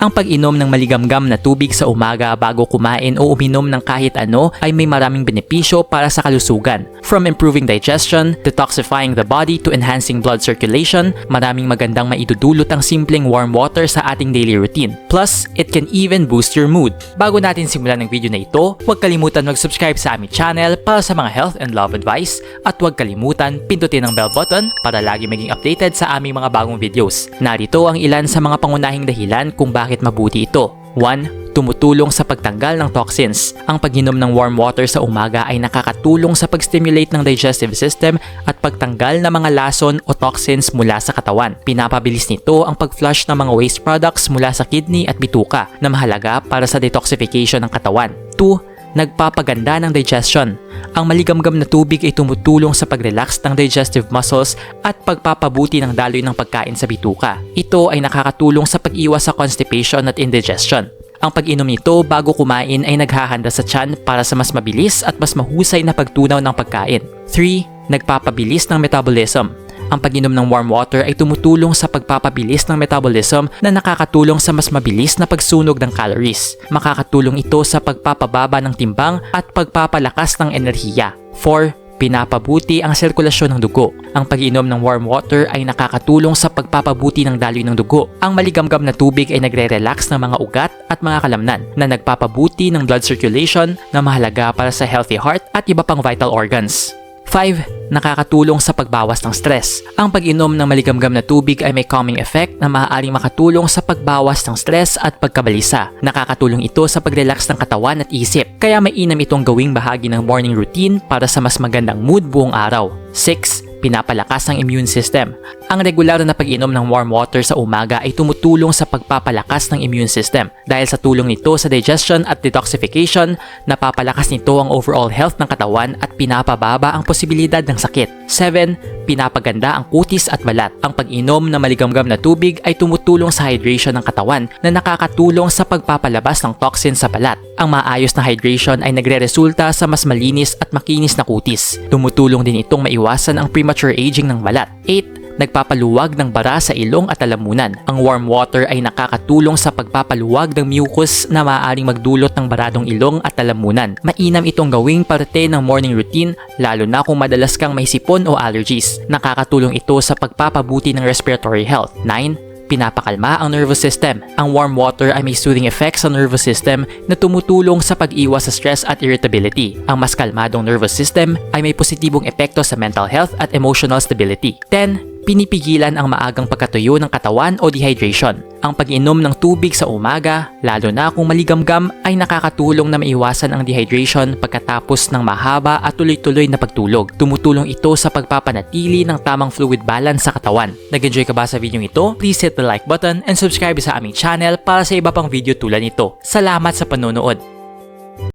Ang pag-inom ng maligamgam na tubig sa umaga bago kumain o uminom ng kahit ano ay may maraming benepisyo para sa kalusugan. From improving digestion, detoxifying the body to enhancing blood circulation, maraming magandang maidudulot ang simpleng warm water sa ating daily routine. Plus, it can even boost your mood. Bago natin simulan ng video na ito, huwag kalimutan mag-subscribe sa aming channel para sa mga health and love advice at huwag kalimutan pindutin ang bell button para lagi maging updated sa aming mga bagong videos. Narito ang ilan sa mga pangunahing dahilan kung bakit mabuti ito. 1. Tumutulong sa pagtanggal ng toxins. Ang pag-inom ng warm water sa umaga ay nakakatulong sa pag-stimulate ng digestive system at pagtanggal ng mga lason o toxins mula sa katawan. Pinapabilis nito ang pag-flush ng mga waste products mula sa kidney at bituka na mahalaga para sa detoxification ng katawan. 2. Nagpapaganda ng digestion. Ang maligamgam na tubig ay tumutulong sa pag-relax ng digestive muscles at pagpapabuti ng daloy ng pagkain sa bituka. Ito ay nakakatulong sa pag-iwas sa constipation at indigestion. Ang pag-inom nito bago kumain ay naghahanda sa tiyan para sa mas mabilis at mas mahusay na pagtunaw ng pagkain. 3. Nagpapabilis ng metabolism. Ang pag-inom ng warm water ay tumutulong sa pagpapabilis ng metabolism na nakakatulong sa mas mabilis na pagsunog ng calories. Makakatulong ito sa pagpapababa ng timbang at pagpapalakas ng enerhiya. 4. Pinapabuti ang sirkulasyon ng dugo. Ang pag-inom ng warm water ay nakakatulong sa pagpapabuti ng daloy ng dugo. Ang maligamgam na tubig ay nagre-relax ng mga ugat at mga kalamnan na nagpapabuti ng blood circulation na mahalaga para sa healthy heart at iba pang vital organs. 5. Nakakatulong sa pagbawas ng stress. Ang pag-inom ng maligamgam na tubig ay may calming effect na maaaring makatulong sa pagbawas ng stress at pagkabalisa. Nakakatulong ito sa pag-relax ng katawan at isip, kaya mainam itong gawing bahagi ng morning routine para sa mas magandang mood buong araw. 6. Pinapalakas ang immune system. Ang regular na pag-inom ng warm water sa umaga ay tumutulong sa pagpapalakas ng immune system. Dahil sa tulong nito sa digestion at detoxification, napapalakas nito ang overall health ng katawan at pinapababa ang posibilidad ng sakit. 7. Pinapaganda ang kutis at balat. Ang pag-inom ng maligamgam na tubig ay tumutulong sa hydration ng katawan na nakakatulong sa pagpapalabas ng toxin sa balat. Ang maayos na hydration ay nagre-resulta sa mas malinis at makinis na kutis. Tumutulong din itong maiwasan ang premature aging ng balat. 8. Nagpapaluwag ng bara sa ilong at lalamunan. Ang warm water ay nakakatulong sa pagpapaluwag ng mucus na maaaring magdulot ng baradong ilong at lalamunan. Mainam itong gawing parte ng morning routine lalo na kung madalas kang may sipon o allergies. Nakakatulong ito sa pagpapabuti ng respiratory health. 9. Pinapakalma ang nervous system. Ang warm water ay may soothing effects sa nervous system na tumutulong sa pag-iwas sa stress at irritability. Ang mas kalmadong nervous system ay may positibong epekto sa mental health at emotional stability. 10. Pinipigilan ang maagang pagkatuyo ng katawan o dehydration. Ang pag-inom ng tubig sa umaga, lalo na kung maligamgam, ay nakakatulong na maiwasan ang dehydration pagkatapos ng mahaba at tuloy-tuloy na pagtulog. Tumutulong ito sa pagpapanatili ng tamang fluid balance sa katawan. Nag-enjoy ka ba sa video ito? Please hit the like button and subscribe sa aming channel para sa iba pang video tulad nito. Salamat sa panonood!